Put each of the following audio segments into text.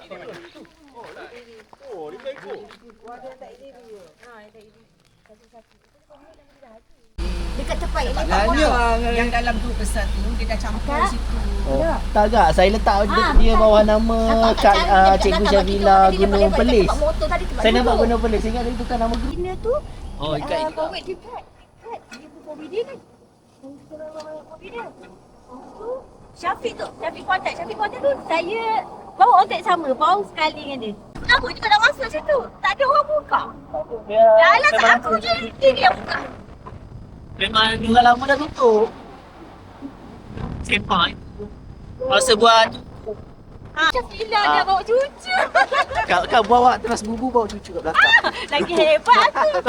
Oh, dia ikut. Dekat tepat yang dalam tu pesan tu dia dah campur situ. Oh, tak agak. Saya letak dia bawah nama Cikgu Syafila Gunung Perlis. Saya nampak Gunung Perlis. Saya ingat dia tukar nama gunung. Ini tu. Oh, ikat juga. Forward dekat. Dia pun video ni. Video. Syafiq tu. Syafiq kontak tu. Saya bawa kontak sama. Baru sekali dengan dia. Aku juga nak masuk situ. Tak ada orang buka. Dah alasan aku je. Dia buka. Memang orang lama dah tutup. Sempai. Masa buat Syafila dia bawa cucu. kau bawa terus bubu bawa cucu kat belakang. Lagi hebat aku.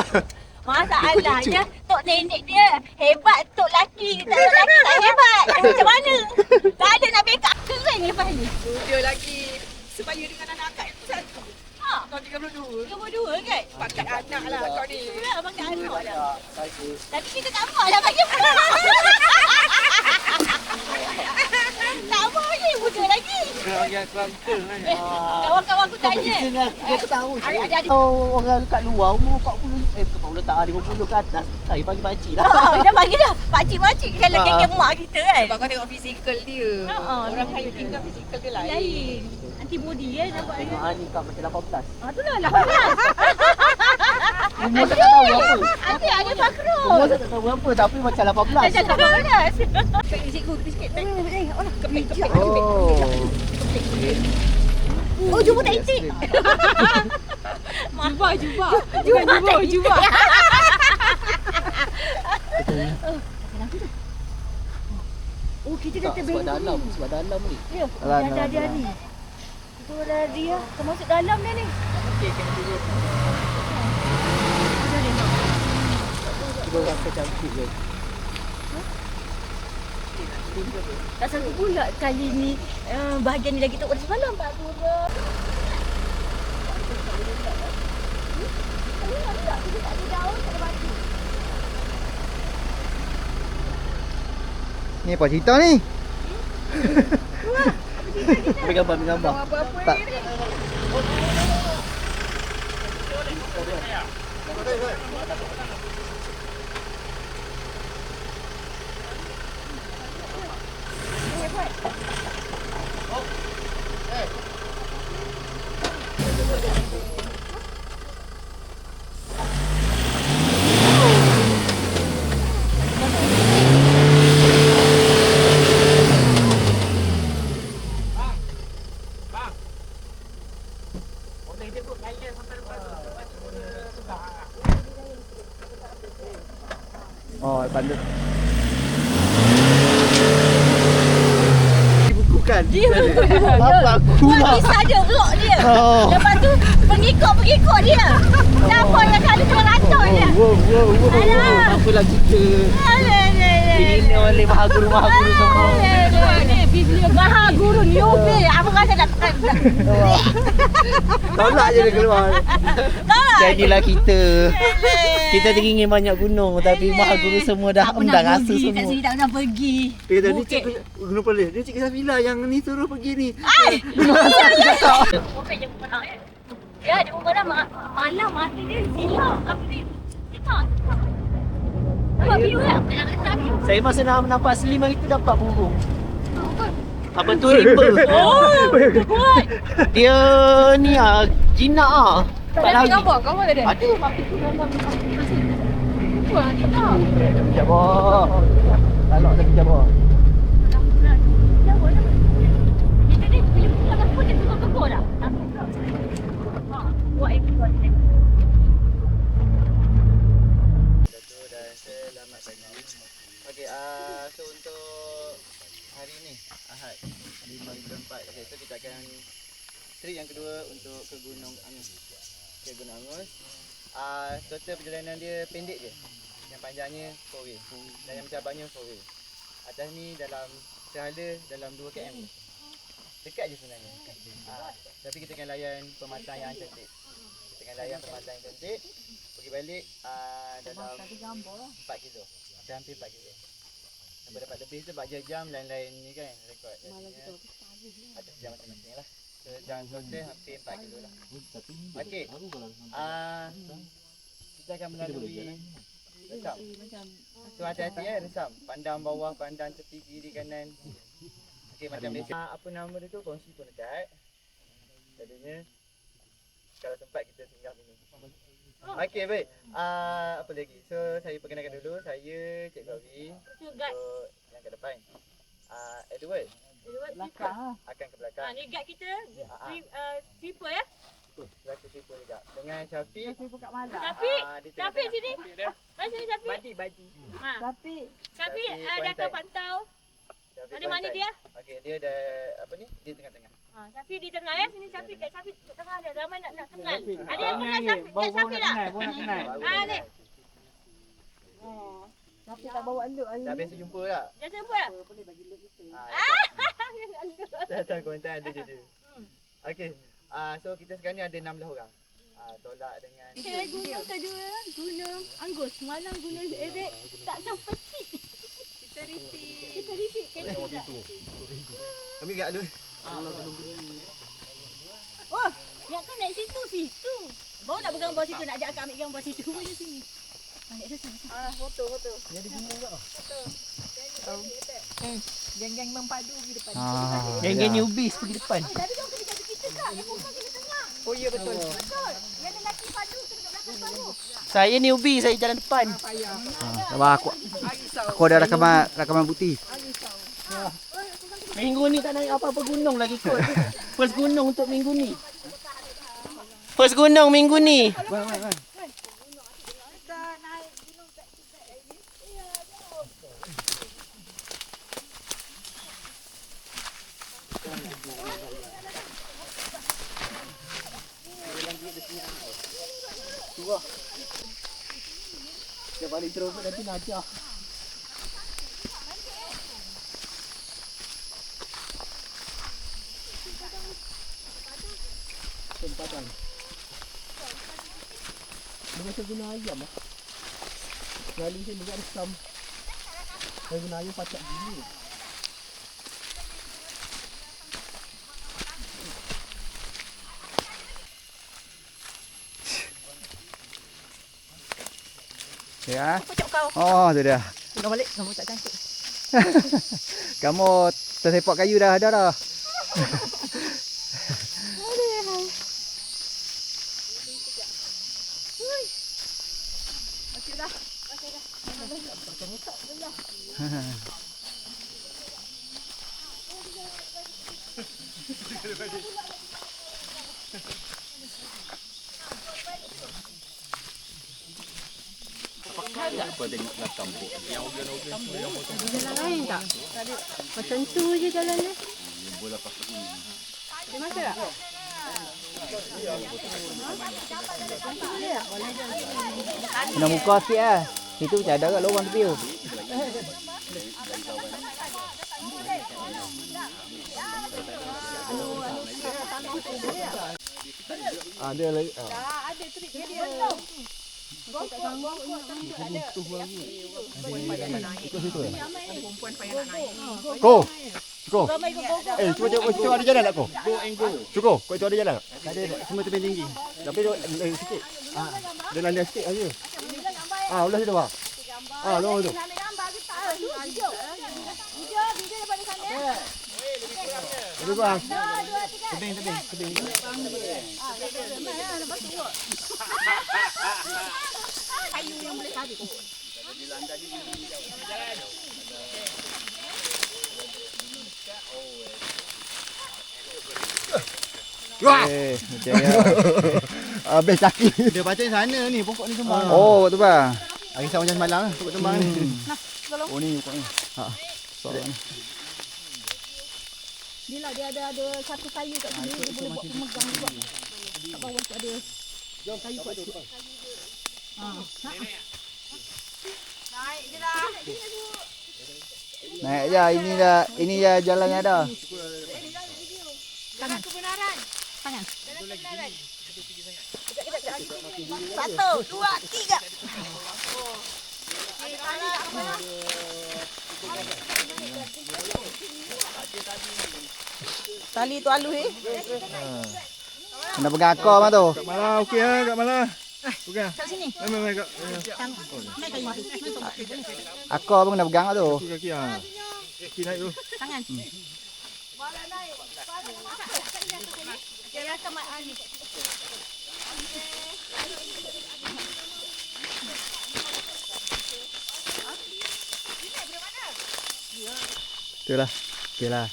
Masalahnya tok nenek dia hebat, tok laki tak hebat. Macam mana? Tak ada nak backup kering lepas ni. Dia lagi sebaya dengan anak akak itu satu. Kau 32. 32 kan? Pakai anak lah kau ni. Itulah pakai anak lah. Tapi kita tak mau lah bagi tak mau je muda lagi. Kawan-kawan aku tanya. Kita tahu. Oh, orang kat luar umur 40 40 tak ada 50 ke atas. Saya panggil pakcik lah. Dah panggil dah. Pakcik-pakcik kalau geng mak kita kan. Sebab kau tengok fizikal dia. Orang kaya tinggal fizikal dia lain. Lain. Antibody nampak dia. Tengok ni kat macam 18. Itulah 18. Umur tak tahu berapa. Nanti ada Fakrul. Umur tak tahu berapa tapi macam 18. Macam 18. Cikgu sikit. Kepik. Oh, jumpa tak encik. Jubah. Oh, kita dah terbang. Sebab dalam ni. Ya, dah dia ni. Itu dah dia. Termasuk dalam dia ni. Okey, kena turun. Cuba rasa cantik je. Tak sangka pula kali ni bahagian ni lagi tak pada semalam Pak Pura. Ni apa cerita ni? Ambil gambar. Tak. Oh, bandar. Dibukukan. Apa aku lah. Kisah dia vlog dia. Oh. Lepas tu pengikut dia. Siapa yang kali keluar rantai dia. Wow. Alah. Apalah kita. Ini oleh Maha Guru semua. Maha Guru newbie. Apa kata nak Tolak je dia keluar. Jadilah kita. Kita teringin banyak gunung tapi Maha Guru semua dah undang rasa semua. Kat sini tak pernah pergi. Dia kata ni cikgu Gunung Perlis. Dia Cikgu Syafila yang ni suruh pergi ni. Okey je menang ya. Ya, dia pun pernah malam mati dia silap. Apa ni? Tak. Buat view lah. Saya masa nak nampak selim hari tu dapat burung. Apa tu rimba? Oh, kuat. Dia ni jinak Tak ada gambar tak ada? Ada tapi tu dalam Wah, tak. Jabah. Talak lagi jabah. Kita ni bila pulang aku dia tukar kebun dah. Buat episode ni. Dan selamat pagi. Okey, so untuk hari ni Ahad 5/4. Okey, so kita akan trip yang kedua untuk ke Gunung Angus. Ke Gunung Angus. Total perjalanan dia pendek je. Yang panjangnya 4 way dan yang mencabarnya 4 way. Atas ni dalam sehala dalam 2 km. Dekat je sebenarnya. Tapi kita akan layan pematang yang cantik. Kita akan layan pematang yang cantik. Pergi balik dalam 4 kilo. Hampir 4 kilo. Sampai dapat lebih tu 4 jam lain-lain ni kan rekod. Ada sejam masing-masing lah. Dalam total hampir 4 kilo lah. Okey. Kita akan melalui resam. So hati-hati resam. Pandang bawah, pandang tepi kiri kanan. Okey, macam biasa. Apa nama dia tu? Kongsi pun dekat. Jadinya kalau sempat kita singgah sini. Okey, baik. Apa lagi? So saya perkenalkan dulu. Saya Cik Gawi. Guard. Untuk yang ke depan. Edward Belakang. akan ke belakang. Ni guard kita. Sweeper ya. Belakang siapa juga. Dengan Syafiq. Syafiq sini. Mari sini Syafiq. Baju. Syafiq dia pointer. akan pantau. Ada mana dia? Okey, dia ada apa ni? Dia tengah-tengah. Syafiq di tengah ya. Sini Syafiq kat Syafiq kat tengah dia. Ramai nak kenal. Ada yang kenal Syafiq tak? Ni. Tapi tak bawa anduk hari Dah biasa jumpa tak? Dah jumpa tak? Datang konten ada je dia. Okey. So kita sekarang ni ada 16 orang. Tolak dengan Gunung kedua, Gunung Anggus. Semalam Gunung Erek tak sampai cik. Kita repeat. kami kat dulu. Oh, yang kan naik situ. Baru nak pegang bawah situ, nak ajak akak ambil gambar situ. Mana sini? Naik sana. foto. Ni ada gunung tak? Geng-geng mempadu di depan. Geng-geng newbies pergi depan. Tapi kau kena jaga kita kak. Dia pun kena tengah. Oh ya betul. Betul. Yang lelaki padu kena kat belakang baru. Saya newbie, saya jalan depan. Sabar aku ada rakaman putih. Minggu ni tak naik apa-apa gunung lagi kot. First gunung untuk minggu ni. First gunung minggu ni. Dia balik terus nanti nak ajar. Padang. Dia macam guna ayam lah. Sekali saya juga resam. Saya guna ayam pacak gini. Ya. Oh, tu dia. Pulang balik, kamu tak cantik. Kamu tersepak kayu dah ada dah. Jalan lain tak? Macam tu je jalan ni. Dia masuk tak? Kena muka sikit lah. Situ macam ada kat lorong tepi tu. Ada lagi. Ada trik dia. Ko. Cukup. Ramai ikut gogok. Cukup ada jalan tak kau? Go and go. Cukup. Kau itu ada jalan tak? Tak ada. Semua tebing tinggi. Tapi dia sikit. Dia landas sikit aja. Ulah situ bang. Lorong tu. Nak ambil gambar ke tak? Video daripada sana. Lebih kurang. Tebing. Kayu yang boleh tarik. Wah. Habis kaki. Dia baca sana ni, pokok ni semua. Oh, tu bang. Risau macam semalam lah, pokok tumbang ni. Oh ni pokok ni. Dia ada satu kayu kat sini, dia boleh buat pemegang juga. Kat bawah tu ada kayu kat situ. Naik je lah. Naik je, ini je jalannya dah. Tangan kebenaran. Tangan. Kebenaran. Kejap. 1, 2, 3. Tali tu halus Kena pegang akar mah tu. Kat Malah okey ah, kat Malah. Okey. Kat sini. Mai kat. Naik kali tu. Akar pun kena pegang tu. Kaki ah. Kaki naik tu. Tangan. Dia rasa mak ni. Itulah. Okeylah.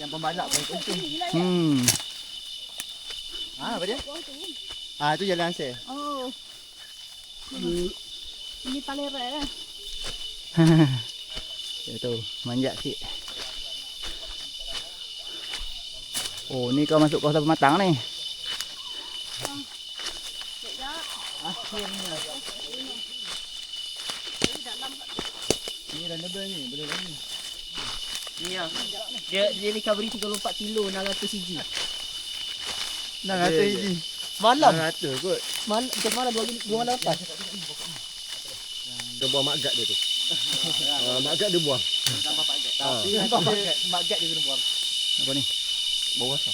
Yang pembalap paling penting. Apa dia? Itu jalan saya. Oh. Ini paling rare lah. Itu manjat sikit. Oh, ni kau masuk kawasan pematang ni. Akhirnya. Ni runnable ni, boleh lagi. Ni ah. Dia recovery 34 kilo 600 cg. 600 je. Malam. 100 kot. Macam mana 2 malam lepas? Dia buang mak gad dia tu. Mak gad dia buang. Mak gad dia kena buang. Apa ni? Bau asap.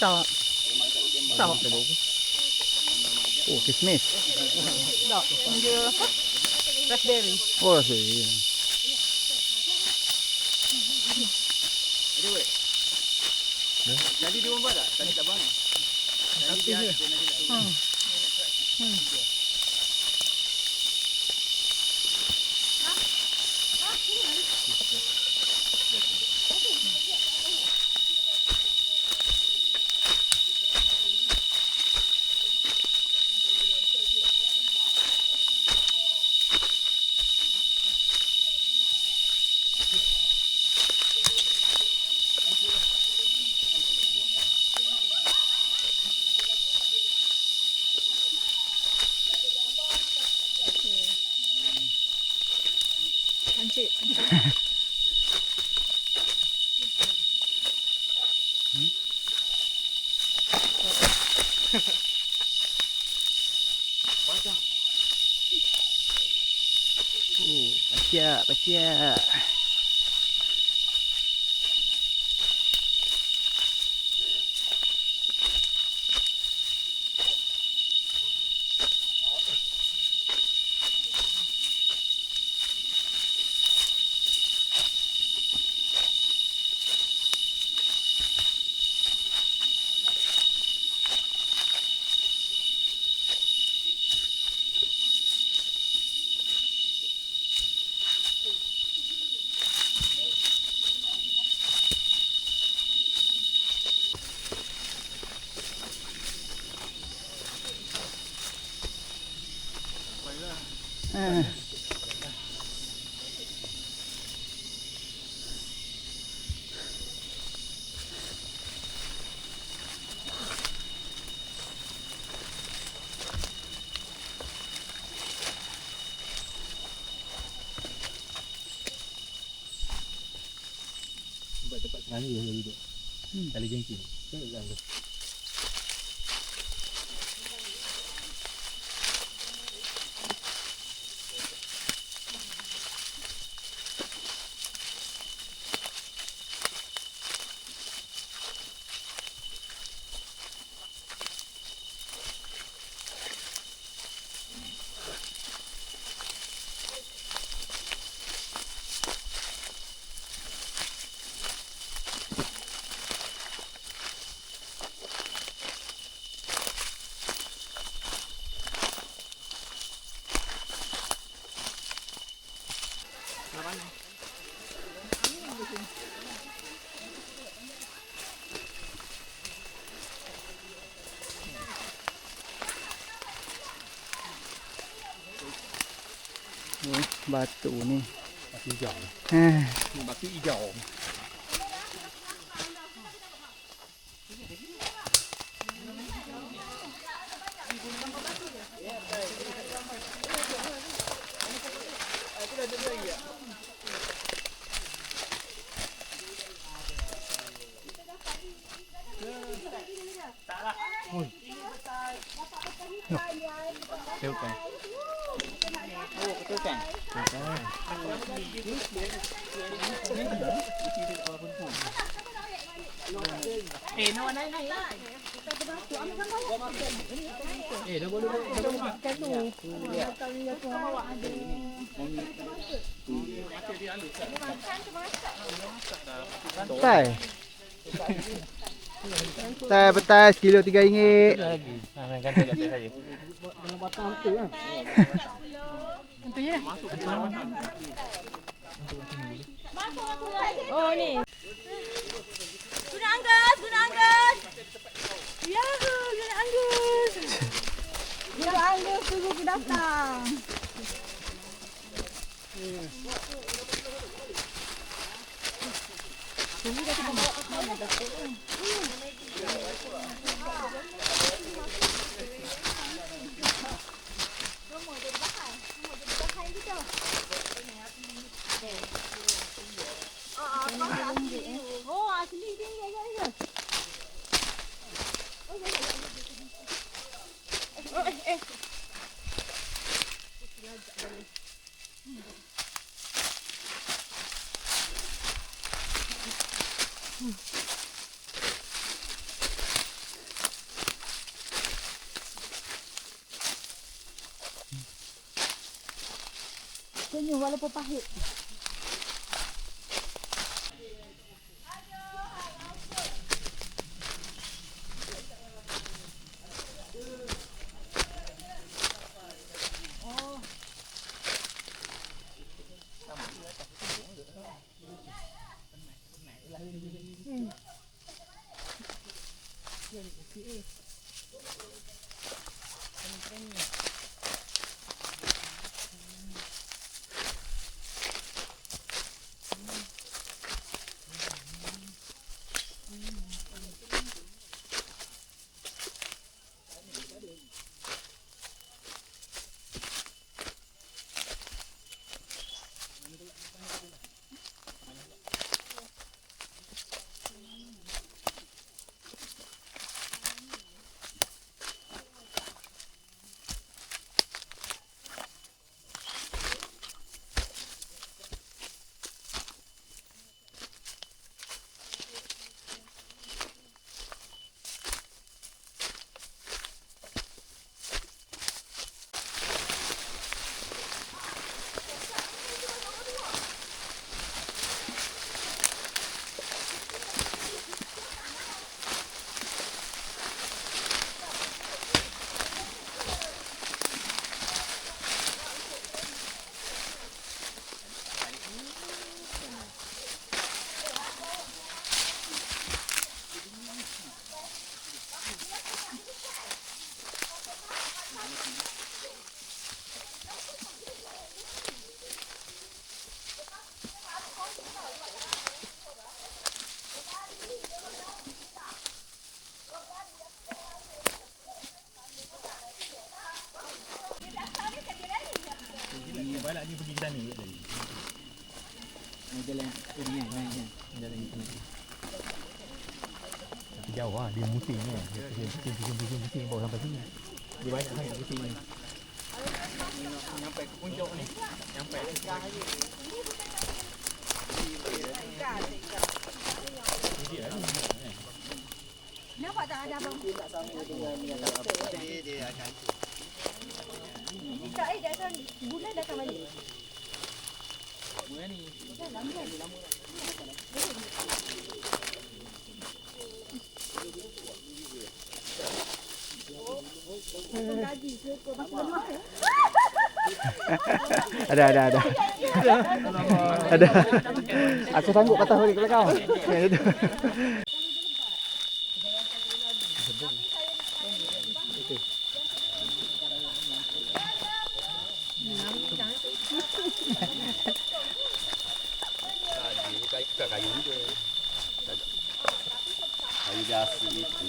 Tak. Tak. Oh, kismis. Tak. Dia raspberry. Oh, raspberry. Jadi dia buat tak? Tadi tak bang. Tadi dia nanti nak turun. Hancit. Paciak. Tempat sekarang ni dia duduk. Kali jengking. Batu ni. Batu hijau. Batu hijau. Oh, betul kan? Petai. Petai sekilo RM3. Oh ni. Guna Anggus, Guna Anggus. Yahoo, Guna Anggus. Guna Anggus tunggu datang. Oh, asli tinggi ya. Senyum walaupun pahit. Balak dia pergi ke sana ke tadi? Jalan ini jalan ini. Tapi jauh lah, dia musim ni. Dia musim bawa sampai sini. Dia banyak sangat musim ni. Sampai ke puncak ni. Sampai Nampak tak ada abang? Dia akan Dia dah akan bulan dah akan balik. bulan ni. Ada. Ada. Aku sanggup patah balik ke kau. Kayu je. Kayu biasa itu.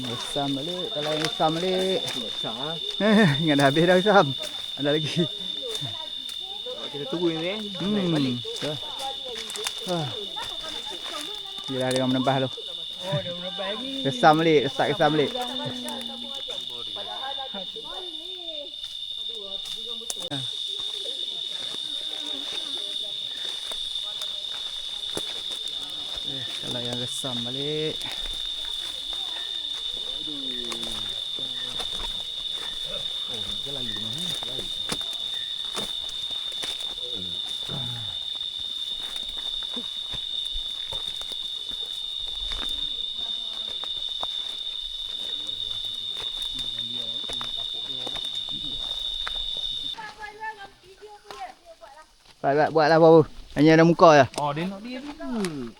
Resam balik. Kalau yang resam balik. Ingat dah habis dah resam. Ada lagi. Kita tunggu ni eh. Betul. Yelah dia menebah tu. Oh, dia menebak lagi. Resam balik. Start resam balik. Kalau yang resam balik. Buatlah apa-apa. Hanya ada muka je. Oh, dia nak dia dulu.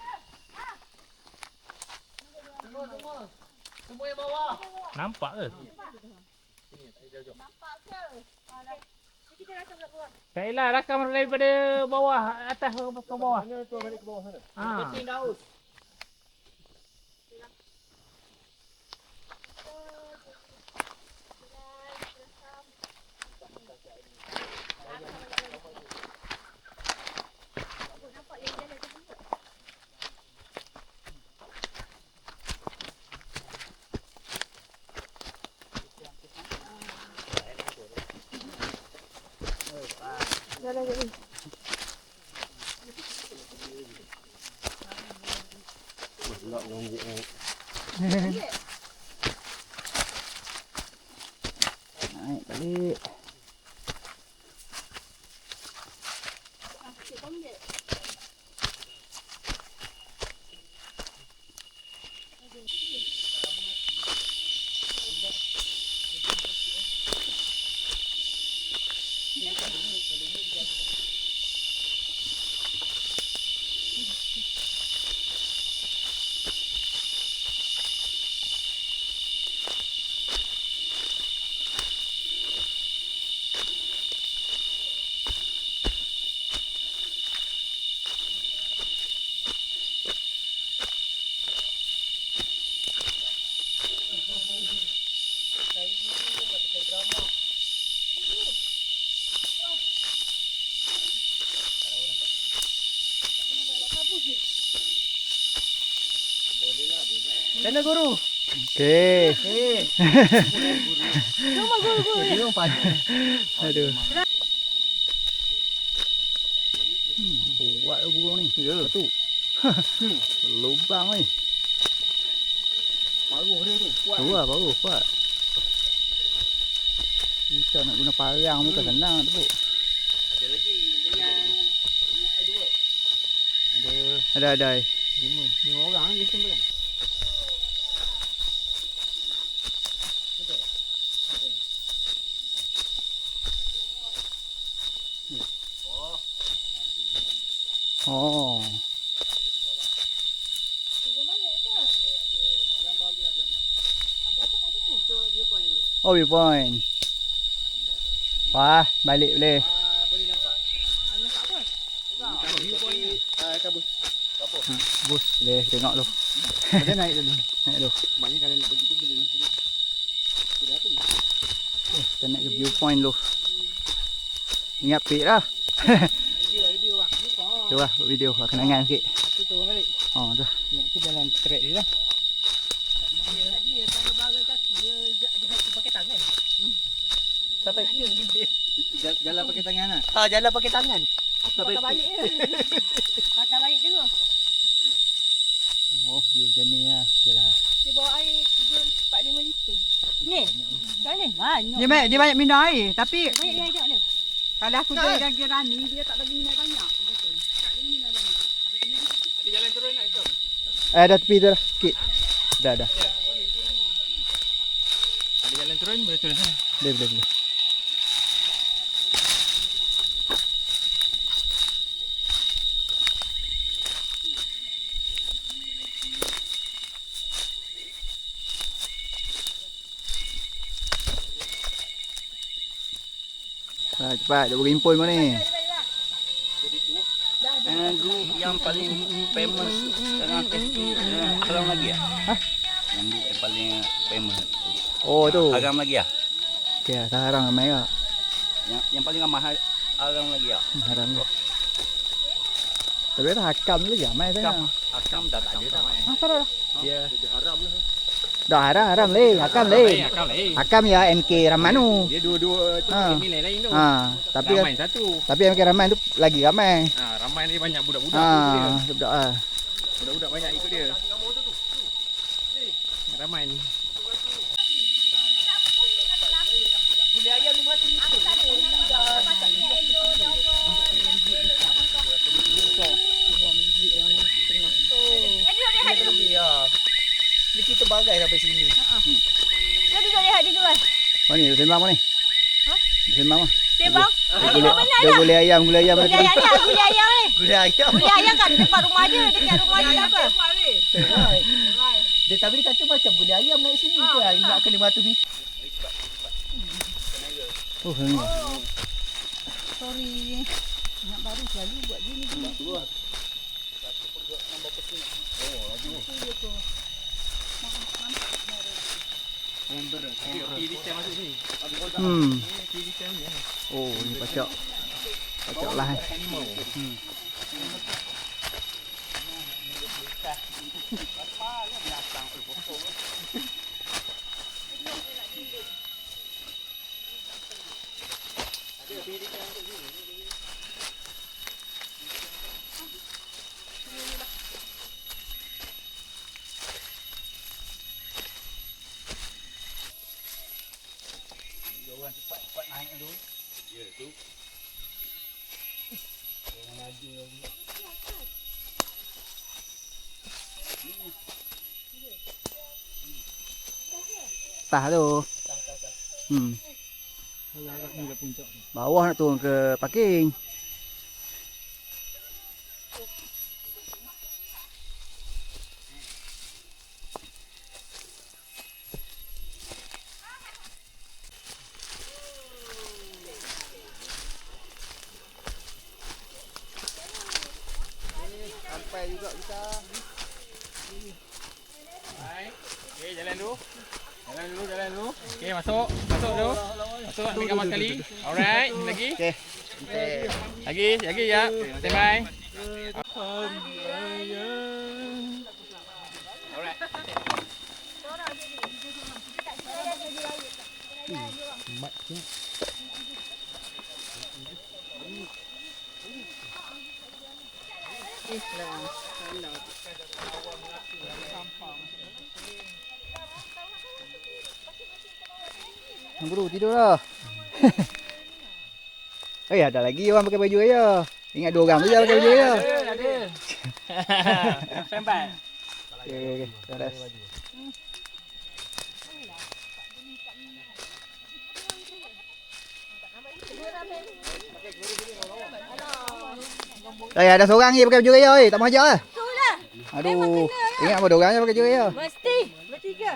Nampak ke? Baiklah, rakam daripada bawah atas ke bawah. Balik ke bawah sana. Ha. Naik balik. Sana guru. Okey. Cuma guru-guru. Dia orang Aduh. Buat burung ni. Ya. Tu. Lubang ni. paruh dia tu. Kuat. Tu lah baru kuat. Kita nak guna parang pun tak senang tu. Ada lagi dengan dua. Ada. 5 orang je sebenarnya. Oh. Oh, viewpoint. Wah, balik boleh. Boleh nampak. Viewpoint ni kabus. Kapur. Bus, boleh tengok tu. Dia naik dulu. Naik tu. Maknanya kalau nak pergi tu boleh nanti. Sudah tu. Kita naik ke viewpoint tu. Ingat pik lah. Video bang. Tu lah, buat video. Kenangan sikit. Satu turun balik. Oh, tu. Nak ke dalam track dia lah. Sampai jalan pakai tangan lah. Ah, jalan pakai tangan. Patah balik je. Patah balik dulu. Oh, view macam ni lah. Okey lah. Dia bawa air 3-4-5 liter. Ni? Kat ni? Banyak. Dia banyak minum air, tapi Banyak air tak ada. kalau aku jaga Rani, dia tak bagi minum banyak. Dah tepi tu dah. Sikit. Dah. Ada jalan turun boleh turun sana. Boleh. Cepat, dia berimpun mana ni? Group yang paling famous dalam casting belum lagi ah. Yang paling famous tu. Oh tu. Haram lagi ah. Okey, sekarang ramai ah. Yang paling ramai haram lagi ah. Haram ni. Tapi dah hakam lagi ramai sana. Hakam dah tak ada dah. Apa dah? Dia haram lah. Dah haram le, hakam le. Hakam ya MK Ramanu. Dia dua-dua tu Ha. nilai lain tu. Tapi Ramai satu. MK Raman tu lagi ramai. Ramai ni banyak budak-budak tu dia. Budak ah. Budak-budak banyak ikut dia. Ramai ni. Ni kita bagai sampai sini. Kau duduk lihat dia dulu kan? Mana ni? Sembang apa ni? Ha? Sembang apa? Sembang. Dia dah penat Dia dah. gulai ayam Gulai ayam ni, gulai ayam ni. Gulai ayam. Gulai ayam kat depan rumah dia. Dekat rumah dia apa? Dia tapi dia kata macam gulai ayam naik sini tu lah. Nak ke 500 meter. Oh, ni. Sorry. Anak baru selalu buat gini juga. Oh, ni pacak. Pacak lah. Tah tu. Bawah nak turun ke parking. Sampai juga kita. Okey, jalan dulu. Jalan dulu. Okey, masuk dulu. Masuk ambil gambar sekali. Alright, lagi. Okey. Lagi ya. Standby. Buru tidur dah. Ada lagi orang pakai baju raya. Ingat 2 orang tu je pakai baju raya. Ada. Standby. Okey. Dah. Ada seorang je pakai baju raya tak mau ajak ah. Itulah. Aduh. Ingat apa 2 orang je pakai baju raya. Mesti. Bertiga.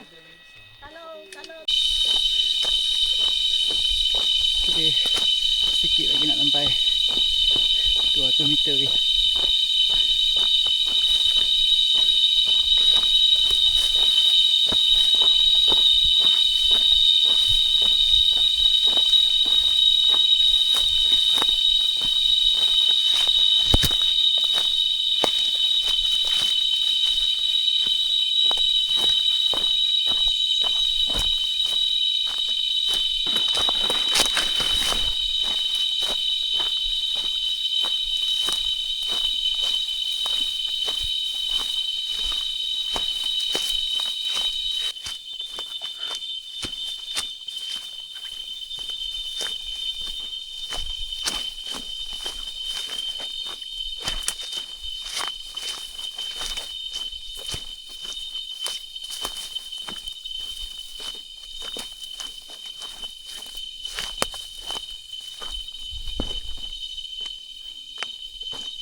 Okey. Sikit lagi nak sampai 200 meter ni.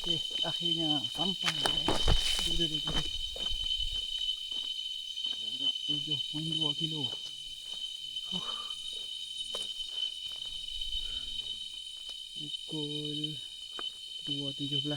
Okey, akhirnya sampai. Duduk. Jarak 7.2 kilo. Pukul 2.17.